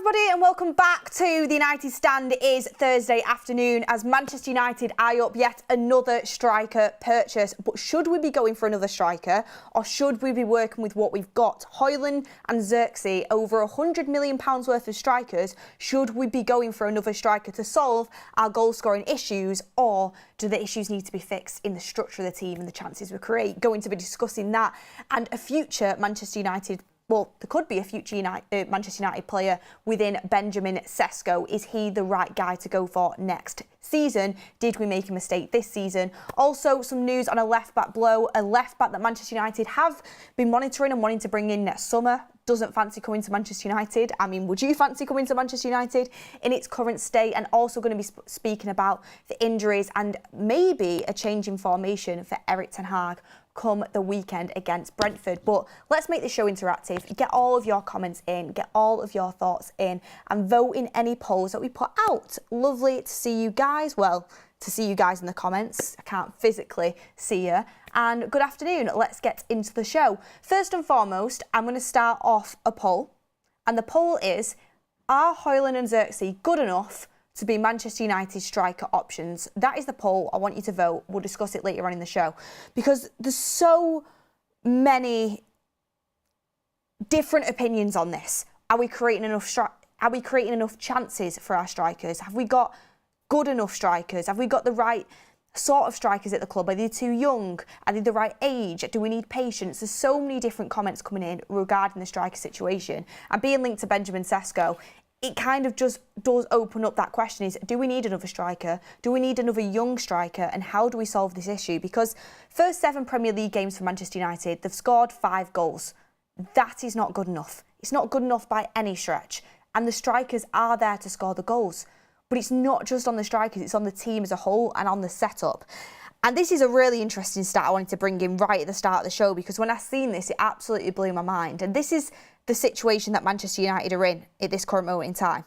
everybody and welcome back to the United Stand. It is Thursday afternoon as Manchester United eye up yet another striker purchase. But should we be going for another striker or should we be working with what we've got? Højlund and Xerxes, over £100 million worth of strikers. Should we be going for another striker to solve our goal scoring issues, or do the issues need to be fixed in the structure of the team and the chances we create? Going to be discussing that and a future Manchester United. Well, there could be a future Manchester United player within Benjamin Šeško. Is he the right guy to go for next season? Did we make a mistake this season? Also, some news on a left-back blow. A left-back that Manchester United have been monitoring and wanting to bring in next summer. Doesn't fancy coming to Manchester United. I mean, would you fancy coming to Manchester United in its current state? And also going to be speaking about the injuries and maybe a change in formation for Erik ten Hag come the weekend against Brentford. But let's make the show interactive. Get all of your comments in, get all of your thoughts in, and vote in any polls that we put out. Lovely to see you guys. Well, to see you guys in the comments. I can't physically see you. And good afternoon. Let's get into the show. First and foremost, I'm going to start off a poll. And the poll is, are Højlund and Xerxes good enough to be Manchester United striker options? That is the poll. I want you to vote. We'll discuss it later on in the show because there's so many different opinions on this. Are we creating enough chances for our strikers? Have we got good enough strikers? Have we got the right sort of strikers at the club? Are they too young? Are they the right age? Do we need patience? There's so many different comments coming in regarding the striker situation. And being linked to Benjamin Šeško, it kind of just does open up that question is, do we need another striker? Do we need another young striker? And how do we solve this issue? Because first 7 Premier League games for Manchester United, they've scored 5 goals. That is not good enough. It's not good enough by any stretch. And the strikers are there to score the goals. But it's not just on the strikers, it's on the team as a whole and on the setup. And this is a really interesting stat I wanted to bring in right at the start of the show, because when I seen this, it absolutely blew my mind. And this is the situation that Manchester United are in at this current moment in time.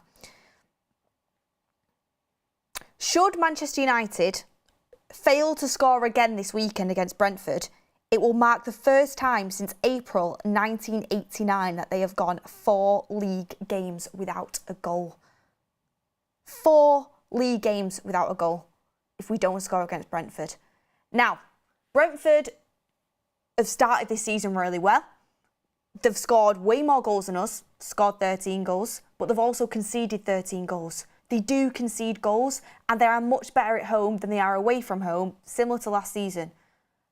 Should Manchester United fail to score again this weekend against Brentford, it will mark the first time since April 1989 that they have gone 4 league games without a goal. 4 league games without a goal if we don't score against Brentford. Now, Brentford have started this season really well. They've scored way more goals than us, scored 13 goals, but they've also conceded 13 goals. They do concede goals, and they are much better at home than they are away from home, similar to last season.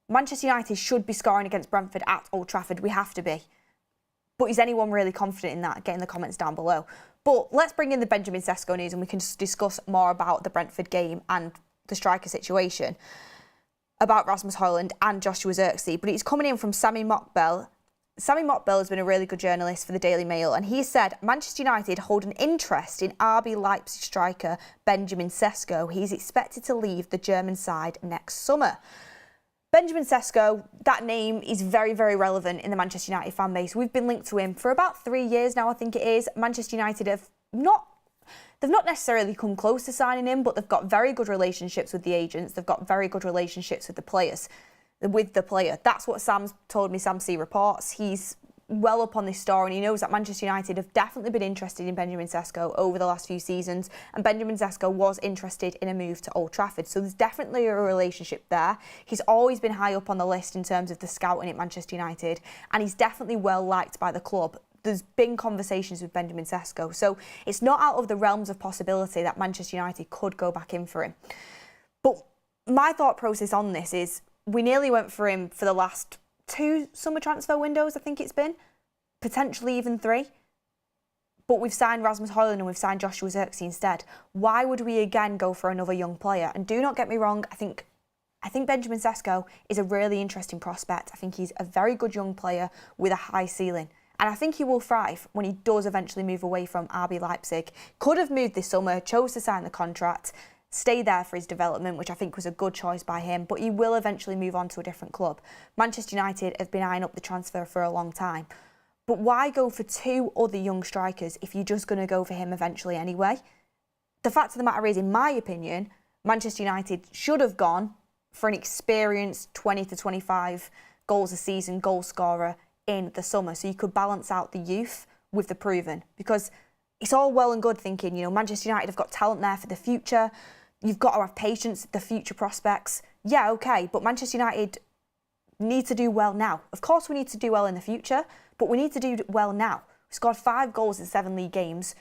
Manchester United should be scoring against Brentford at Old Trafford. We have to be. But is anyone really confident in that? Get in the comments down below. But let's bring in the Benjamin Šeško news and we can discuss more about the Brentford game and the striker situation, about Rasmus Højlund and Joshua Xerxes. But it's coming in from Sami Mokbel. Sami Mokbel has been a really good journalist for the Daily Mail, and he said Manchester United hold an interest in RB Leipzig striker Benjamin Šeško. He's expected to leave the German side next summer. Benjamin Šeško, that name is very, very relevant in the Manchester United fan base. We've been linked to him for about 3 years now, I think it is. Manchester United have they've not necessarily come close to signing him, but they've got very good relationships with the agents. They've got very good relationships with the players. That's what Sam's told me, Sam C reports. He's well up on this story and he knows that Manchester United have definitely been interested in Benjamin Šeško over the last few seasons, and Benjamin Šeško was interested in a move to Old Trafford, so there's definitely a relationship there. He's always been high up on the list in terms of the scouting at Manchester United, and he's definitely well liked by the club. There's been conversations with Benjamin Šeško, so it's not out of the realms of possibility that Manchester United could go back in for him. But my thought process on this is, we nearly went for him for the last 2 summer transfer windows, I think it's been. Potentially even 3. But we've signed Rasmus Højlund and we've signed Joshua Xerxes instead. Why would we again go for another young player? And do not get me wrong, I think Benjamin Šeško is a really interesting prospect. I think he's a very good young player with a high ceiling. And I think he will thrive when he does eventually move away from RB Leipzig. Could have moved this summer, chose to sign the contract, stay there for his development, which I think was a good choice by him, but he will eventually move on to a different club. Manchester United have been eyeing up the transfer for a long time. But why go for 2 other young strikers if you're just going to go for him eventually anyway? The fact of the matter is, in my opinion, Manchester United should have gone for an experienced 20 to 25 goals a season goal scorer in the summer, so you could balance out the youth with the proven, because it's all well and good thinking, Manchester United have got talent there for the future. You've got to have patience with the future prospects. Yeah, okay, but Manchester United need to do well now. Of course we need to do well in the future, but we need to do well now. We scored 5 goals in 7 league games.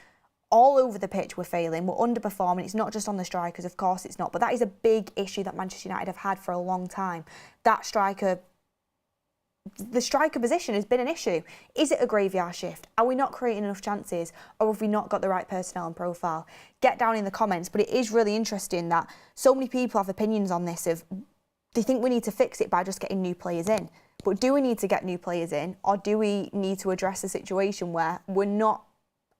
All over the pitch we're failing, we're underperforming. It's not just on the strikers, of course it's not, but that is a big issue that Manchester United have had for a long time. The striker position has been an issue. Is it a graveyard shift? Are we not creating enough chances? Or have we not got the right personnel and profile? Get down in the comments, but it is really interesting that so many people have opinions on this of they think we need to fix it by just getting new players in. But do we need to get new players in, or do we need to address a situation where we're not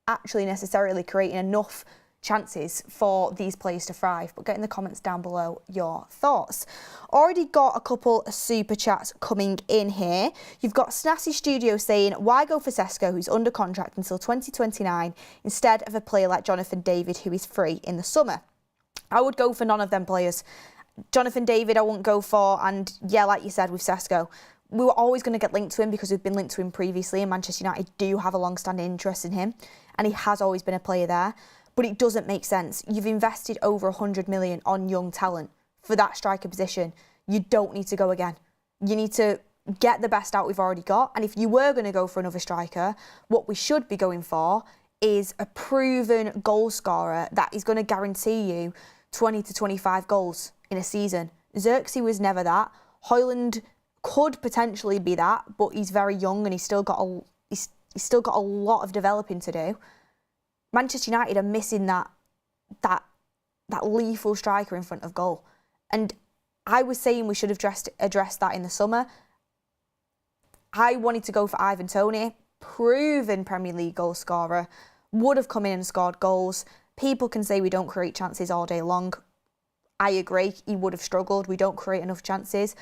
actually necessarily creating enough chances for these players to thrive? But get in the comments down below your thoughts. Already got a couple of super chats coming in here. You've got Snazzy Studio saying, why go for Sesko, who's under contract until 2029, instead of a player like Jonathan David, who is free in the summer? I would go for none of them players. Jonathan David I wouldn't go for, and yeah, like you said with Sesko, we were always going to get linked to him because we've been linked to him previously, and Manchester United do have a long-standing interest in him, and he has always been a player there. But it doesn't make sense. You've invested over 100 million on young talent for that striker position. You don't need to go again. You need to get the best out we've already got. And if you were going to go for another striker, what we should be going for is a proven goal scorer that is going to guarantee you 20 to 25 goals in a season. Xerxes was never that. Højlund could potentially be that, but he's very young and he's still got a lot of developing to do. Manchester United are missing that lethal striker in front of goal. And I was saying we should have addressed that in the summer. I wanted to go for Ivan Toney, proven Premier League goal scorer, would have come in and scored goals. People can say we don't create chances all day long. I agree, he would have struggled. We don't create enough chances.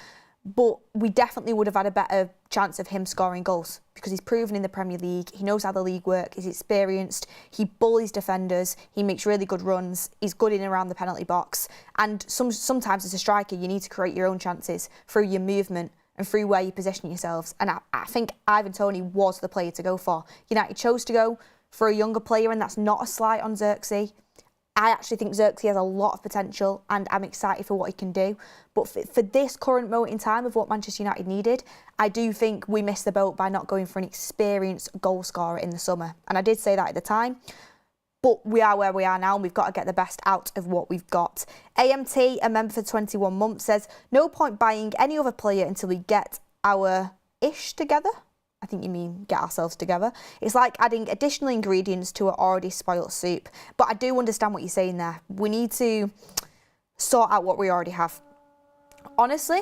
But we definitely would have had a better chance of him scoring goals because he's proven in the Premier League. He knows how the league works. He's experienced. He bullies defenders. He makes really good runs. He's good in and around the penalty box. And sometimes as a striker, you need to create your own chances through your movement and through where you position yourselves. And I think Ivan Toney was the player to go for. United chose to go for a younger player, and that's not a slight on Xerxes. I actually think Xerxes has a lot of potential and I'm excited for what he can do. But for this current moment in time of what Manchester United needed, I do think we missed the boat by not going for an experienced goal scorer in the summer. And I did say that at the time. But we are where we are now and we've got to get the best out of what we've got. AMT, a member for 21 months, says, no point buying any other player until we get our ish together. I think you mean get ourselves together. It's like adding additional ingredients to an already spoilt soup. But I do understand what you're saying there. We need to sort out what we already have. Honestly,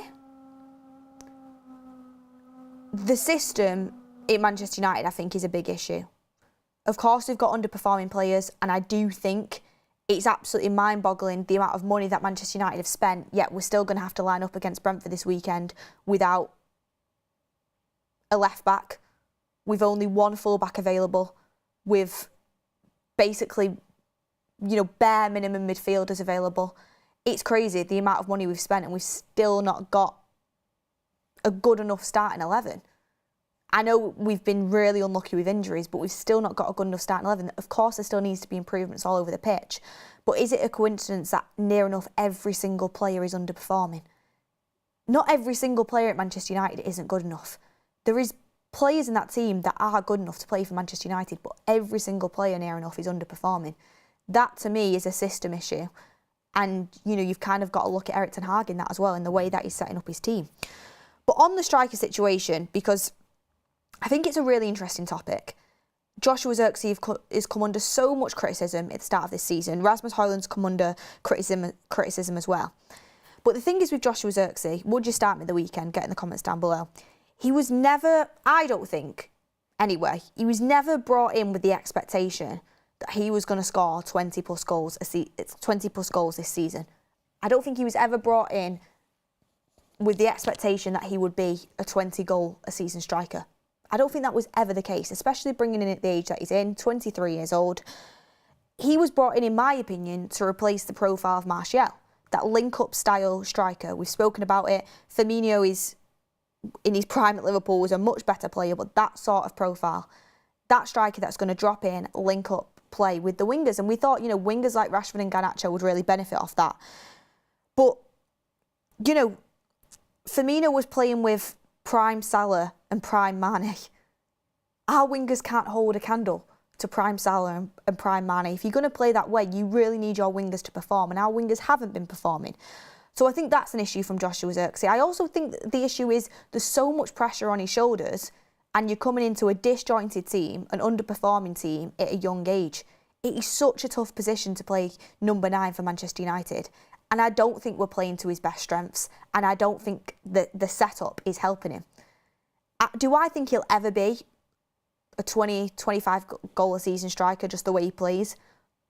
the system at Manchester United, I think, is a big issue. Of course, we've got underperforming players, and I do think it's absolutely mind-boggling the amount of money that Manchester United have spent, yet we're still going to have to line up against Brentford this weekend without a left-back, with only one full-back available, with basically, bare minimum midfielders available. It's crazy the amount of money we've spent and we've still not got a good enough starting 11. I know we've been really unlucky with injuries, but we've still not got a good enough starting 11. Of course, there still needs to be improvements all over the pitch. But is it a coincidence that near enough every single player is underperforming? Not every single player at Manchester United isn't good enough. There is players in that team that are good enough to play for Manchester United, but every single player near enough is underperforming. That, to me, is a system issue. And, you've kind of got to look at Erik ten Hag in that as well, in the way that he's setting up his team. But on the striker situation, because I think it's a really interesting topic, Joshua Xerxes has come under so much criticism at the start of this season. Rasmus Højlund's come under criticism as well. But the thing is with Joshua Xerxes, would you start him at the weekend? Get in the comments down below. He was never, I don't think, anyway, he was never brought in with the expectation that he was going to score 20 plus goals this season. I don't think he was ever brought in with the expectation that he would be a 20 goal a season striker. I don't think that was ever the case, especially bringing in at the age that he's in, 23 years old. He was brought in my opinion, to replace the profile of Martial, that link-up style striker. We've spoken about it. Firmino is, in his prime at Liverpool, was a much better player, but that sort of profile, that striker that's going to drop in, link up, play with the wingers. And we thought, wingers like Rashford and Garnacho would really benefit off that. But, Firmino was playing with prime Salah and prime Mane. Our wingers can't hold a candle to prime Salah and prime Mane. If you're going to play that way, you really need your wingers to perform, and our wingers haven't been performing. So I think that's an issue from Joshua Zirkzee. I also think the issue is there's so much pressure on his shoulders, and you're coming into a disjointed team, an underperforming team at a young age. It is such a tough position to play number 9 for Manchester United, and I don't think we're playing to his best strengths, and I don't think that the setup is helping him. Do I think he'll ever be a 20, 25 goal a season striker just the way he plays?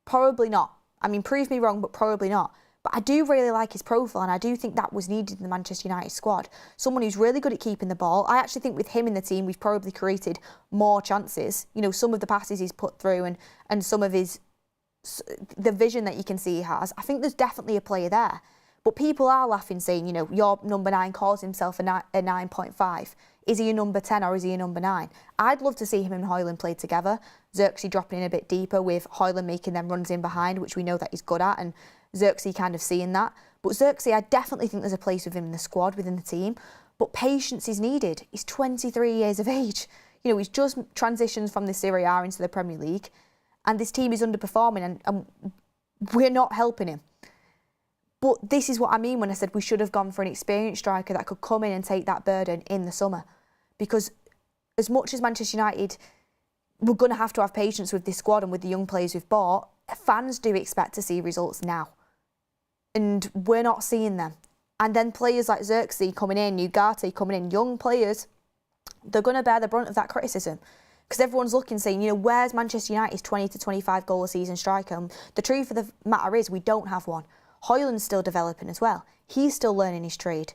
Probably not. I mean, prove me wrong, but probably not. But I do really like his profile, and I do think that was needed in the Manchester United squad. Someone who's really good at keeping the ball. I actually think with him in the team, we've probably created more chances. Some of the passes he's put through and some of the vision that you can see he has. I think there's definitely a player there. But people are laughing, saying, your number 9 calls himself a 9.5. Is he a number 10 or is he a number 9? I'd love to see him and Højlund play together. Zirkzee dropping in a bit deeper with Højlund making them runs in behind, which we know that he's good at, and Zirkzee kind of seeing that. But Zirkzee, I definitely think there's a place with him in the squad, within the team. But patience is needed. He's 23 years of age. He's just transitioned from the Serie A into the Premier League, and this team is underperforming, and we're not helping him. But this is what I mean when I said we should have gone for an experienced striker that could come in and take that burden in the summer. Because as much as Manchester United, we're going to have patience with this squad and with the young players we've bought, fans do expect to see results now. And we're not seeing them. And then players like Zirkzee coming in, Ugarte coming in, young players, they're going to bear the brunt of that criticism. Because everyone's looking, saying, where's Manchester United's 20 to 25 goal a season striker? And the truth of the matter is we don't have one. Højlund's still developing as well. He's still learning his trade.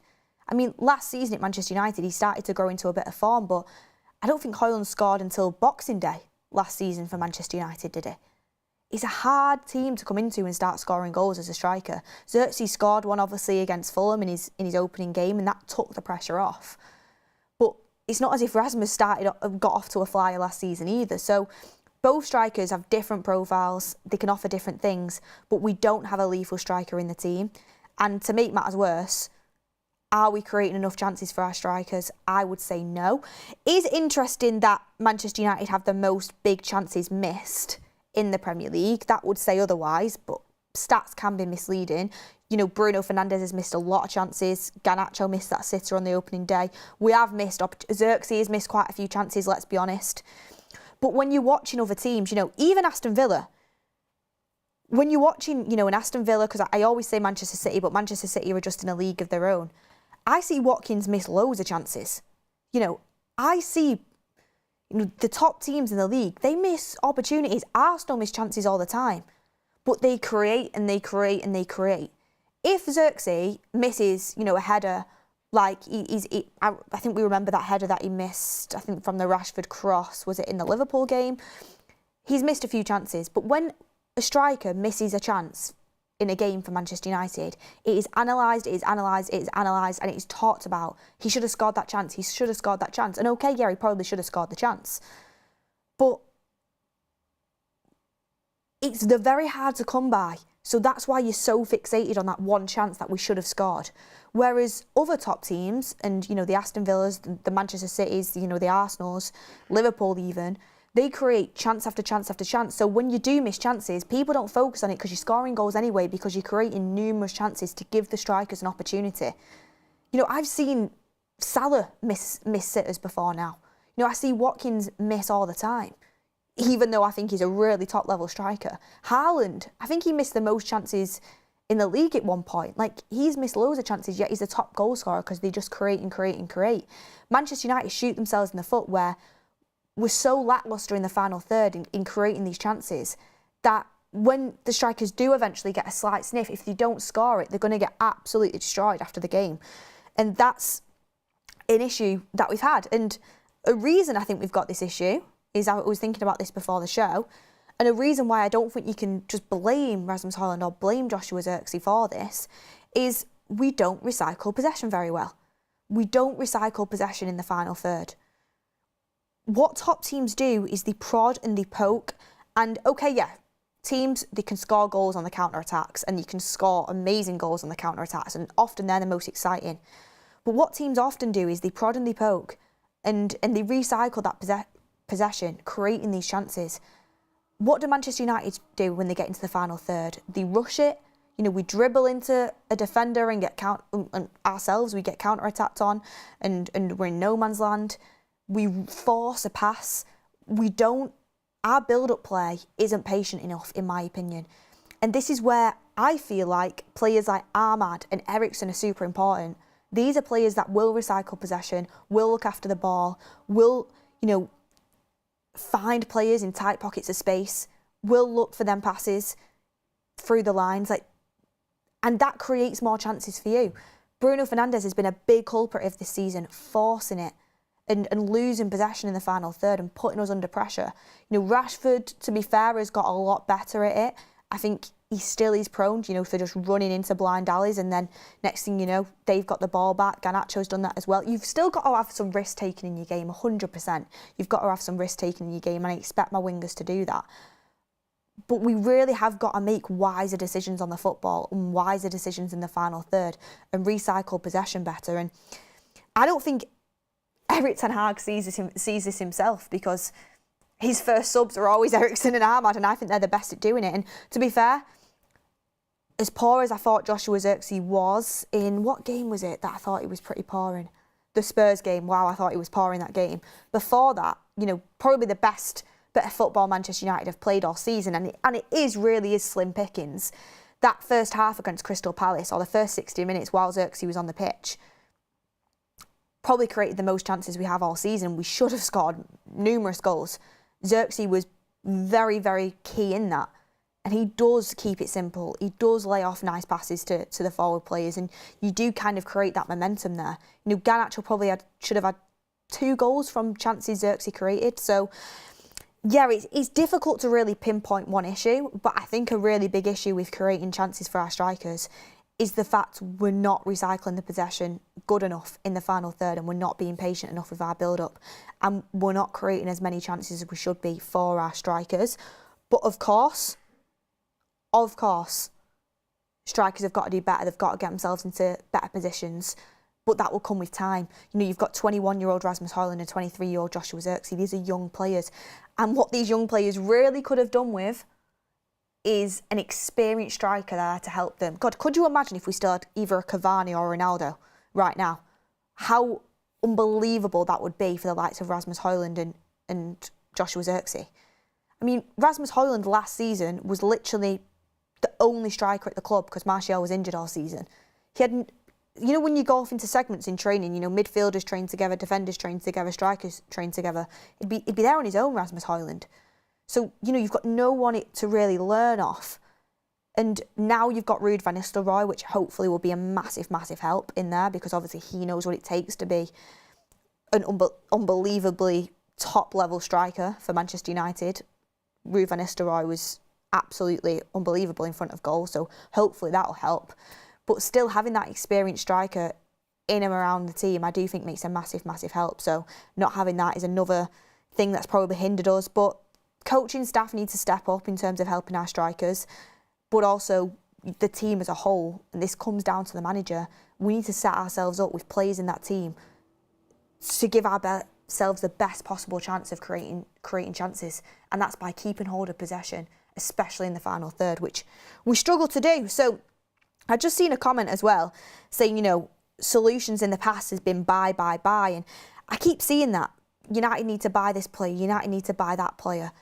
I mean, last season at Manchester United, he started to grow into a bit of form, but I don't think Højlund scored until Boxing Day last season for Manchester United, did he? It's a hard team to come into and start scoring goals as a striker. Zirkzee scored one, obviously, against Fulham in his opening game, and that took the pressure off. But it's not as if Rasmus got off to a flyer last season either. So both strikers have different profiles. They can offer different things, but we don't have a lethal striker in the team. And to make matters worse, are we creating enough chances for our strikers? I would say no. It is interesting that Manchester United have the most big chances missed in the Premier League. That would say otherwise, but stats can be misleading. Bruno Fernandes has missed a lot of chances. Garnacho missed that sitter on the opening day. We have missed, Zirkzee has missed quite a few chances, let's be honest. But when you're watching other teams, even Aston Villa, when you're watching, an Aston Villa, because I always say Manchester City, but Manchester City are just in a league of their own. I see Watkins miss loads of chances. I see the top teams in the league, they miss opportunities. Arsenal miss chances all the time, but they create and they create and they create. If Zirkzee misses, a header, like I think we remember that header that he missed, I think from the Rashford cross, was it in the Liverpool game? He's missed a few chances, but when a striker misses a chance in a game for Manchester United, it is analysed, and it is talked about. He should have scored that chance. And okay, yeah, he probably should have scored the chance. But they're very hard to come by. So that's why you're so fixated on that one chance that we should have scored. Whereas other top teams, and the Aston Villas, the Manchester Cities, the Arsenals, Liverpool even, they create chance after chance after chance. So when you do miss chances, people don't focus on it because you're scoring goals anyway, because you're creating numerous chances to give the strikers an opportunity. I've seen Salah miss sitters before now. I see Watkins miss all the time, even though I think he's a really top-level striker. Haaland, I think he missed the most chances in the league at one point. He's missed loads of chances, yet he's a top goal scorer because they just create and create and create. Manchester United shoot themselves in the foot where we're so lacklustre in the final third in creating these chances that when the strikers do eventually get a slight sniff, if they don't score it, they're going to get absolutely destroyed after the game. And that's an issue that we've had. And a reason I think we've got this issue is, I was thinking about this before the show, and a reason why I don't think you can just blame Rasmus Højlund or blame Joshua Zirkzee for this is we don't recycle possession very well. We don't recycle possession in the final third. What top teams do is they prod and they poke And okay, yeah, teams, they can score goals on the counter-attacks and you can score amazing goals on the counter-attacks, and often they're the most exciting. But what teams often do is they prod and they poke and they recycle that possession, creating these chances. What do Manchester United do when they get into the final third? They rush it. We dribble into a defender and we get counter-attacked on and we're in no man's land. We force a pass. Our build-up play isn't patient enough, in my opinion. And this is where I feel like players like Ahmad and Eriksen are super important. These are players that will recycle possession, will look after the ball, will, find players in tight pockets of space, will look for them passes through the lines, and that creates more chances for you. Bruno Fernandes has been a big culprit of this season, forcing it and losing possession in the final third and putting us under pressure. Rashford, to be fair, has got a lot better at it. I think he still is prone, for just running into blind alleys, and then next thing you know, they've got the ball back. Garnacho's done that as well. You've still got to have some risk taken in your game, 100%. You've got to have some risk taken in your game, and I expect my wingers to do that. But we really have got to make wiser decisions on the football and wiser decisions in the final third and recycle possession better. And I don't think Erik ten Hag sees this himself, because his first subs are always Eriksen and Ahmad, and I think they're the best at doing it. And to be fair, as poor as I thought Joshua Zirkzee was in, what game was it that I thought he was pretty poor in? The Spurs game. Wow, I thought he was poor in that game. Before that, probably the best bit of football Manchester United have played all season, and it really is slim pickings. That first half against Crystal Palace, or the first 60 minutes while Zirkzee was on the pitch, probably created the most chances we have all season. We should have scored numerous goals. Zirkzee was very, very key in that. And he does keep it simple. He does lay off nice passes to the forward players, and you do kind of create that momentum there. Garnacho probably should have had 2 goals from chances Zirkzee created. So, yeah, it's difficult to really pinpoint one issue, but I think a really big issue with creating chances for our strikers is the fact we're not recycling the possession good enough in the final third, and we're not being patient enough with our build-up, and we're not creating as many chances as we should be for our strikers. But of course, strikers have got to do better. They've got to get themselves into better positions, but that will come with time. You've got 21-year-old Rasmus Højlund and 23-year-old Joshua Zirkzee. These are young players, and what these young players really could have done with is an experienced striker there to help them. God, could you imagine if we still had either a Cavani or Ronaldo right now? How unbelievable that would be for the likes of Rasmus Højlund and Joshua Zirkzee. I mean, Rasmus Højlund last season was literally the only striker at the club because Martial was injured all season. He hadn't, when you go off into segments in training, midfielders train together, defenders train together, strikers train together, he'd be there on his own, Rasmus Højlund. So, you've got no one to really learn off. And now you've got Ruud van Nistelrooy, which hopefully will be a massive, massive help in there, because obviously he knows what it takes to be an unbelievably top-level striker for Manchester United. Ruud van Nistelrooy was absolutely unbelievable in front of goal, so hopefully that'll help. But still, having that experienced striker in and around the team, I do think makes a massive, massive help. So not having that is another thing that's probably hindered us. But coaching staff need to step up in terms of helping our strikers, but also the team as a whole, and this comes down to the manager. We need to set ourselves up with players in that team to give ourselves the best possible chance of creating chances, and that's by keeping hold of possession, especially in the final third, which we struggle to do. So I've just seen a comment as well saying, solutions in the past has been buy, and I keep seeing that. United need to buy this player, United need to buy that player.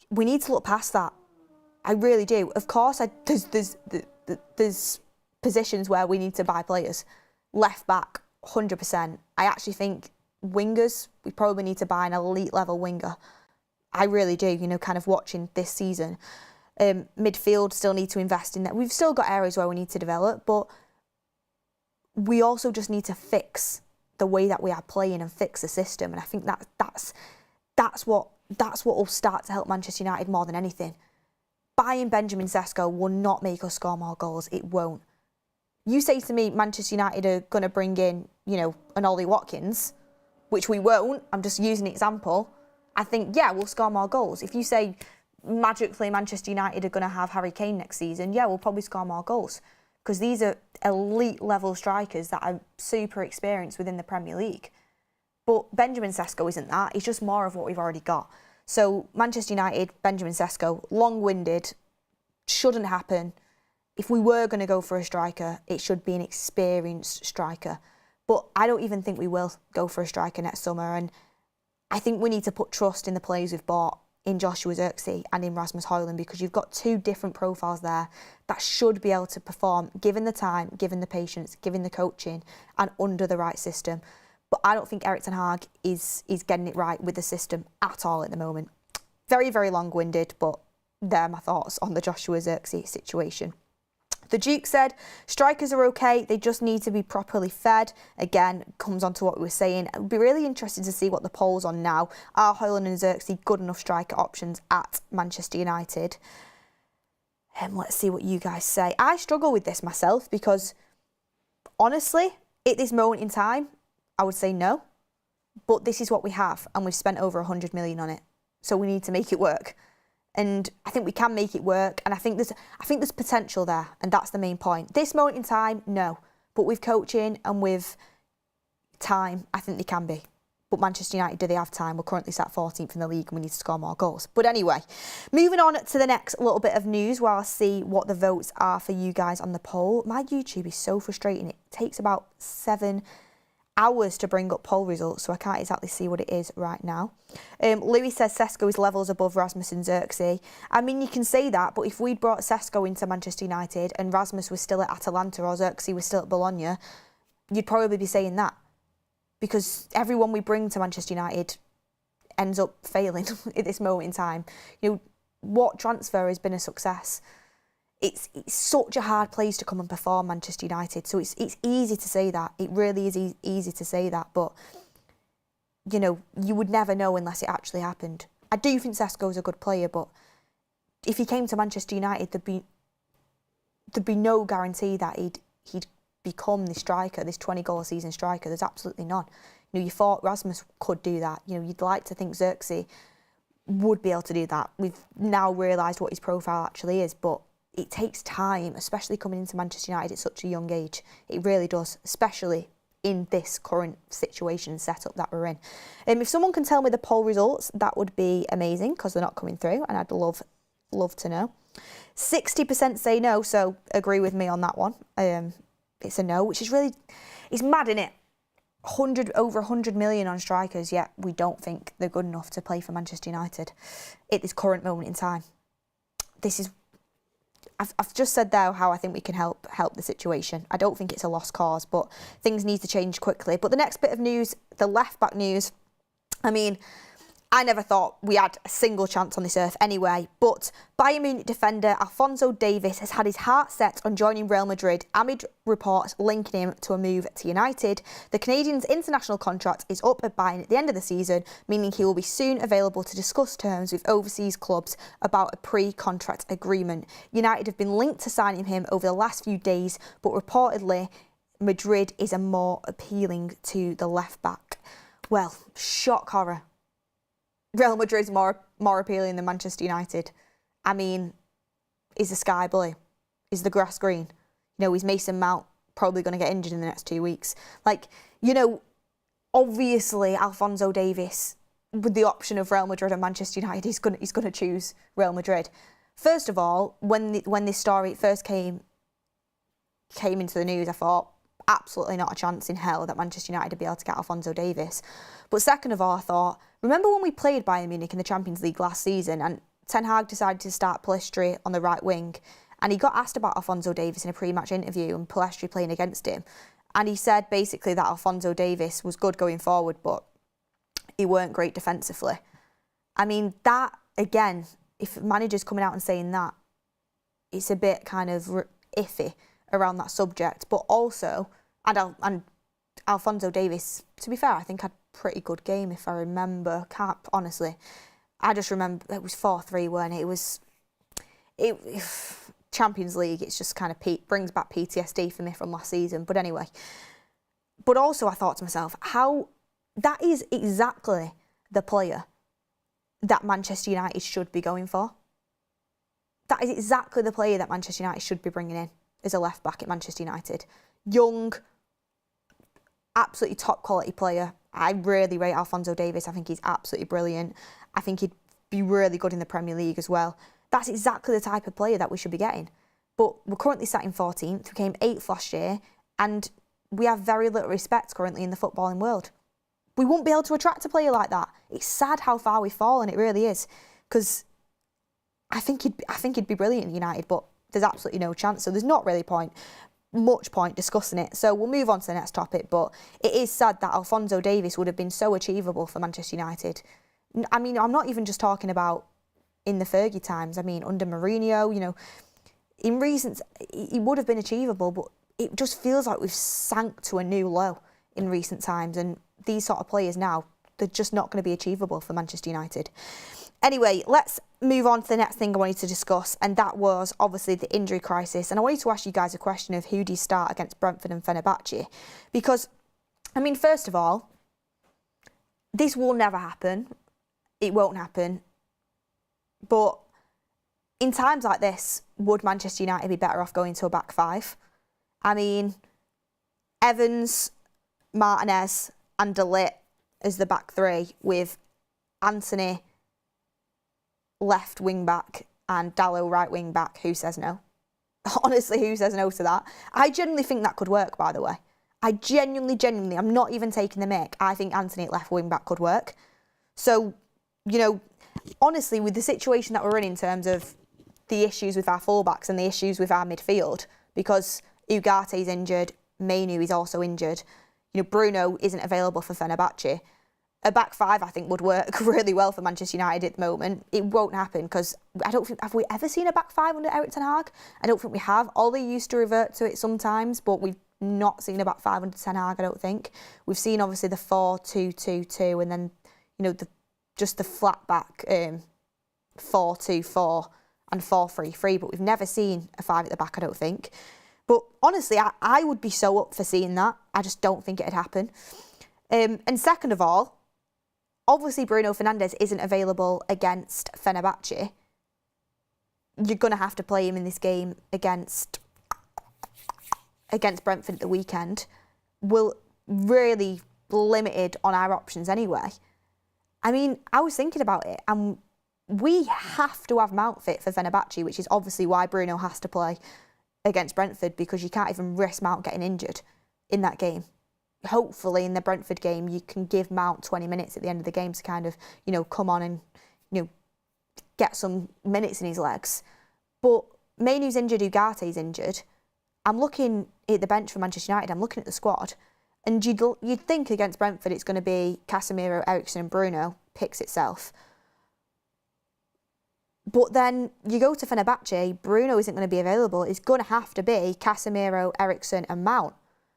We need to look past that. I really do. Of course, there's positions where we need to buy players. Left back, 100%. I actually think wingers, we probably need to buy an elite level winger. I really do, kind of watching this season. Midfield, still need to invest in that. We've still got areas where we need to develop, but we also just need to fix the way that we are playing and fix the system. And I think that's what will start to help Manchester United more than anything. Buying Benjamin Šeško will not make us score more goals. It won't. You say to me Manchester United are going to bring in, an Ollie Watkins, which we won't. I'm just using an example. I think, yeah, we'll score more goals. If you say magically Manchester United are going to have Harry Kane next season, yeah, we'll probably score more goals because these are elite level strikers that are super experienced within the Premier League. But Benjamin Šeško isn't that. He's just more of what we've already got. So Manchester United, Benjamin Šeško, long-winded, shouldn't happen. If we were going to go for a striker, it should be an experienced striker. But I don't even think we will go for a striker next summer. And I think we need to put trust in the players we've bought, in Joshua Zirkzee and in Rasmus Højlund, because you've got two different profiles there that should be able to perform, given the time, given the patience, given the coaching, and under the right system. But I don't think Erik ten Hag is getting it right with the system at all at the moment. Very, very long-winded, but they're my thoughts on the Joshua Zirkzee situation. The Duke said, strikers are okay, they just need to be properly fed. Again, comes on to what we were saying. It would be really interesting to see what the poll's on now. Are Højlund and Zirkzee good enough striker options at Manchester United? Let's see what you guys say. I struggle with this myself because, honestly, at this moment in time, I would say no. But this is what we have, and we've spent over 100 million on it. So we need to make it work. And I think we can make it work, and I think there's potential there, and that's the main point. This moment in time, no. But with coaching and with time, I think they can be. But Manchester United, do they have time? We're currently sat 14th in the league and we need to score more goals. But anyway, moving on to the next little bit of news where I'll see what the votes are for you guys on the poll. My YouTube is so frustrating. It takes about 7 hours to bring up poll results, so I can't exactly see what it is right now. Louis says Sesko is levels above Rasmus and Zirkzee. I mean, you can say that, but if we'd brought Sesko into Manchester United and Rasmus was still at Atalanta or Zirkzee was still at Bologna, you'd probably be saying that. Because everyone we bring to Manchester United ends up failing at this moment in time. You know, what transfer has been a success? It's such a hard place to come and perform, Manchester United. So it's easy to say that. It really is easy to say that. But, you know, you would never know unless it actually happened. I do think Sesko's a good player, but if he came to Manchester United, there'd be no guarantee that he'd become this striker, this 20-goal-a-season striker. There's absolutely none. You know, you thought Rasmus could do that. You know, you'd like to think Zirkzee would be able to do that. We've now realised what his profile actually is, but it takes time, especially coming into Manchester United at such a young age. It really does, especially in this current situation and setup that we're in. If someone can tell me the poll results, that would be amazing because they're not coming through, and I'd love to know. 60% say no, so agree with me on that one. It's a no, which is really, it's mad, isn't it? Over 100 million on strikers, yet we don't think they're good enough to play for Manchester United at this current moment in time. This is, I've just said there how I think we can help the situation. I don't think it's a lost cause, but things need to change quickly. But the next bit of news, the left-back news, I mean, I never thought we had a single chance on this earth anyway, but Bayern Munich defender Alphonso Davies has had his heart set on joining Real Madrid amid reports linking him to a move to United. The Canadian's international contract is up at Bayern at the end of the season, meaning he will be soon available to discuss terms with overseas clubs about a pre-contract agreement. United have been linked to signing him over the last few days, but reportedly Madrid is a more appealing to the left-back. Well, shock horror. Real Madrid's more appealing than Manchester United. I mean, is the sky blue? Is the grass green? You know, is Mason Mount probably going to get injured in the next 2 weeks? Like, you know, obviously Alphonso Davies, with the option of Real Madrid and Manchester United, he's going to choose Real Madrid. First of all, when this story first came into the news, I thought, absolutely not a chance in hell that Manchester United would be able to get Alphonso Davies. But second of all, I thought, remember when we played Bayern Munich in the Champions League last season and Ten Hag decided to start Pellistri on the right wing, and he got asked about Alphonso Davies in a pre-match interview and Pellistri playing against him, and he said basically that Alphonso Davies was good going forward, but he weren't great defensively. I mean, that, again, if managers coming out and saying that, it's a bit kind of iffy around that subject. But also, and Alphonso Davies, to be fair, I think had a pretty good game if I remember. Honestly, I just remember it was 4-3, weren't it? Champions League, it's just kind of brings back PTSD for me from last season. But anyway, but also I thought to myself, how that is exactly the player that Manchester United should be going for. That is exactly the player that Manchester United should be bringing in as a left back at Manchester United. Young, absolutely top quality player. I really rate Alphonso Davies. I think he's absolutely brilliant. I think he'd be really good in the Premier League as well. That's exactly the type of player that we should be getting. But we're currently sat in 14th. We came 8th last year, and we have very little respect currently in the footballing world. We won't be able to attract a player like that. It's sad how far we've fallen. It really is, because I think he'd be brilliant in United, but there's absolutely no chance. So there's not really much point discussing it. So we'll move on to the next topic. But it is sad that Alphonso Davies would have been so achievable for Manchester United. I mean, I'm not even just talking about in the Fergie times. I mean, under Mourinho, in recent, he would have been achievable, but it just feels like we've sank to a new low in recent times. And these sort of players now, they're just not going to be achievable for Manchester United. Anyway, let's move on to the next thing I wanted to discuss, and that was obviously the injury crisis. And I wanted to ask you guys a question of who do you start against Brentford and Fenerbahce? Because, I mean, first of all, this will never happen. It won't happen. But in times like this, would Manchester United be better off going to a back five? I mean, Evans, Martinez and De Ligt as the back three, with Anthony left wing back and Dalot right wing back. Who says no? Honestly, who says no to that? I genuinely think that could work, by the way. I genuinely, I'm not even taking the mick. I think Anthony at left wing back could work. So, honestly, with the situation that we're in terms of the issues with our fullbacks and the issues with our midfield, because Ugate's injured, Mainu is also injured, Bruno isn't available for Fenerbahce. A back five, I think, would work really well for Manchester United at the moment. It won't happen because I don't think, have we ever seen a back five under Erik ten Hag? I don't think we have. Ollie used to revert to it sometimes, but we've not seen a back five under Ten Hag, I don't think. We've seen, obviously, the 4-2-2-2 and then, just the flat back 4-2-4 and 4-3-3, but we've never seen a five at the back, I don't think. But honestly, I would be so up for seeing that. I just don't think it'd happen. And second of all, obviously Bruno Fernandes isn't available against Fenerbahce. You're going to have to play him in this game against Brentford at the weekend. We're really limited on our options anyway. I mean, I was thinking about it, and we have to have Mount fit for Fenerbahce, which is obviously why Bruno has to play against Brentford, because you can't even risk Mount getting injured in that game. Hopefully in the Brentford game, you can give Mount 20 minutes at the end of the game to kind of, come on and, get some minutes in his legs. But Mainu's injured, Ugate's injured. I'm looking at the bench for Manchester United, I'm looking at the squad, and you'd think against Brentford it's going to be Casemiro, Eriksen and Bruno, picks itself. But then you go to Fenerbahce, Bruno isn't going to be available. It's going to have to be Casemiro, Eriksen and Mount.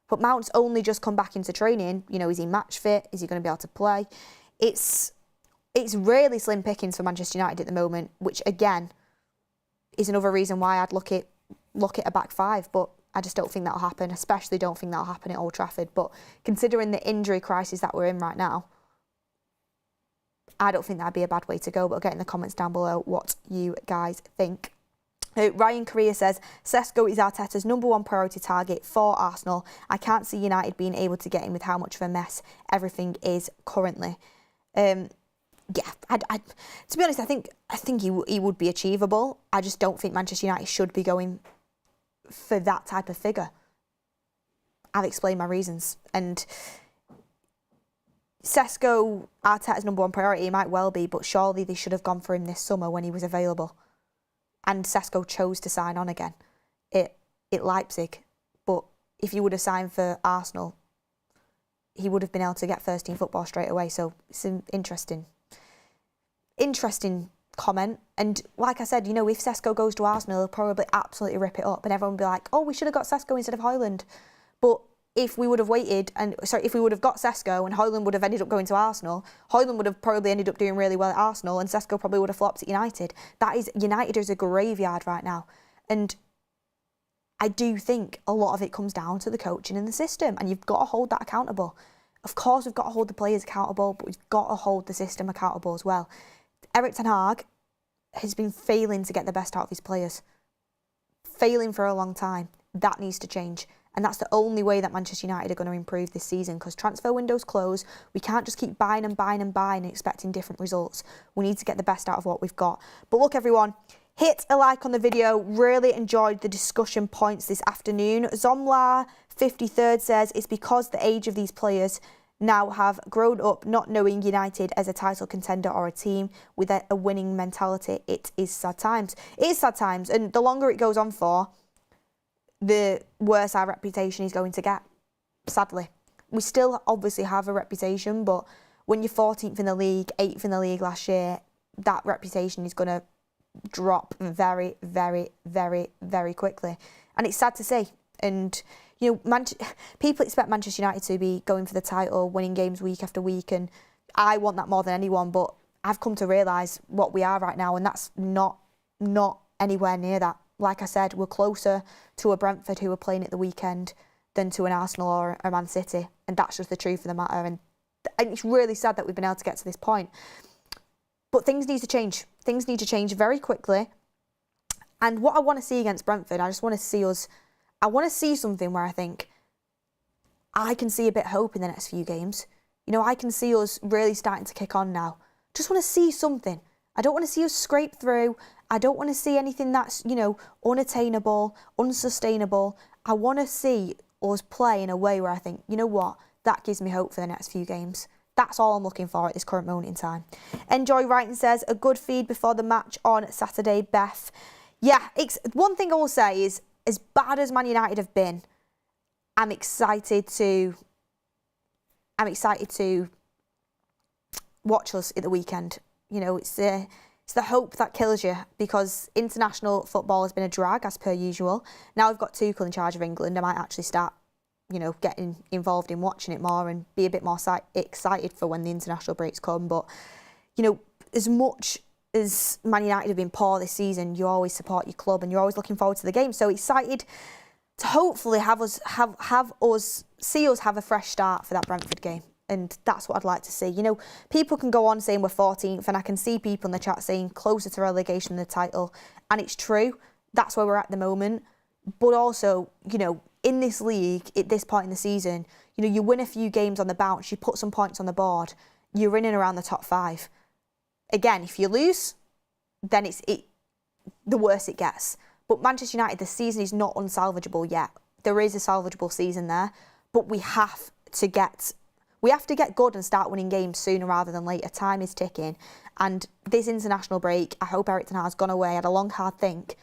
But Mount's only just come back into training. Is he match fit? Is he going to be able to play? It's really slim pickings for Manchester United at the moment, which again is another reason why I'd look at a back five. But I just don't think that'll happen. Especially don't think that'll happen at Old Trafford. But considering the injury crisis that we're in right now, I don't think that'd be a bad way to go. But get in the comments down below what you guys think. Ryan Correa says, Sesko is Arteta's number one priority target for Arsenal. I can't see United being able to get him with how much of a mess everything is currently. To be honest, I think he would be achievable. I just don't think Manchester United should be going for that type of figure. I've explained my reasons. And Sesko, Arteta's number one priority, he might well be, but surely they should have gone for him this summer when he was available. And Sesko chose to sign on again at Leipzig. But if he would have signed for Arsenal, he would have been able to get first team football straight away. So it's an interesting comment. And like I said, if Sesko goes to Arsenal, he'll probably absolutely rip it up. And everyone will be like, oh, we should have got Sesko instead of Højlund. But if we would have if we would have got Sesko and Højlund would have ended up going to Arsenal, Højlund would have probably ended up doing really well at Arsenal and Sesko probably would have flopped at United. United is a graveyard right now. And I do think a lot of it comes down to the coaching and the system, and you've got to hold that accountable. Of course, we've got to hold the players accountable, but we've got to hold the system accountable as well. Erik ten Hag has been failing to get the best out of his players. Failing for a long time. That needs to change. And that's the only way that Manchester United are going to improve this season, because transfer windows close. We can't just keep buying and buying and buying and expecting different results. We need to get the best out of what we've got. But look, everyone, hit a like on the video. Really enjoyed the discussion points this afternoon. Zomlar 53rd says it's because the age of these players now have grown up not knowing United as a title contender or a team with a winning mentality. It is sad times. It is sad times, and the longer it goes on for, the worse our reputation is going to get, sadly. We still obviously have a reputation, but when you're 14th in the league, 8th in the league last year, that reputation is going to drop very, very, very, very quickly. And it's sad to see. And, you know, people expect Manchester United to be going for the title, winning games week after week, and I want that more than anyone, but I've come to realise what we are right now, and that's not anywhere near that. Like I said, we're closer to a Brentford who are playing at the weekend than to an Arsenal or a Man City. And that's just the truth of the matter. And it's really sad that we've been able to get to this point. But things need to change. Things need to change very quickly. And what I want to see against Brentford, I just want to see I want to see something where I think I can see a bit of hope in the next few games. You know, I can see us really starting to kick on now. Just want to see something. I don't want to see us scrape through. I don't want to see anything that's, you know, unattainable, unsustainable. I want to see us play in a way where I think, you know what, that gives me hope for the next few games. That's all I'm looking for at this current moment in time. Enjoy Writing says, a good feed before the match on Saturday, Beth. Yeah, one thing I will say is, as bad as Man United have been, I'm excited to watch us at the weekend. You know, it's the hope that kills you, because international football has been a drag, as per usual. Now we've got Tuchel in charge of England, I might actually start, you know, getting involved in watching it more and be a bit more excited for when the international breaks come. But, you know, as much as Man United have been poor this season, you always support your club and you're always looking forward to the game. So excited to hopefully see us have a fresh start for that Brentford game. And that's what I'd like to see. You know, people can go on saying we're 14th, and I can see people in the chat saying closer to relegation than the title. And it's true. That's where we're at the moment. But also, you know, in this league, at this point in the season, you know, you win a few games on the bounce, you put some points on the board, you're in and around the top 5. Again, if you lose, then it's the worse it gets. But Manchester United, the season is not unsalvageable yet. There is a salvageable season there, but we have to get good and start winning games sooner rather than later. Time is ticking. And this international break, I hope Erik ten Hag's gone away, had a long, hard think,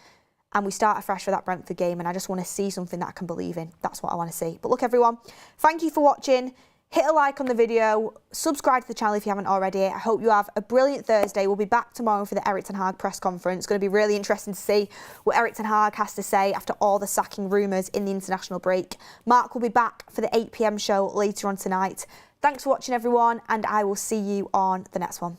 and we start afresh for that Brentford game, and I just want to see something that I can believe in. That's what I want to see. But look, everyone, thank you for watching. Hit a like on the video. Subscribe to the channel if you haven't already. I hope you have a brilliant Thursday. We'll be back tomorrow for the Erik ten Hag press conference. It's going to be really interesting to see what Erik ten Hag has to say after all the sacking rumours in the international break. Mark will be back for the 8 p.m. show later on tonight. Thanks for watching, everyone, and I will see you on the next one.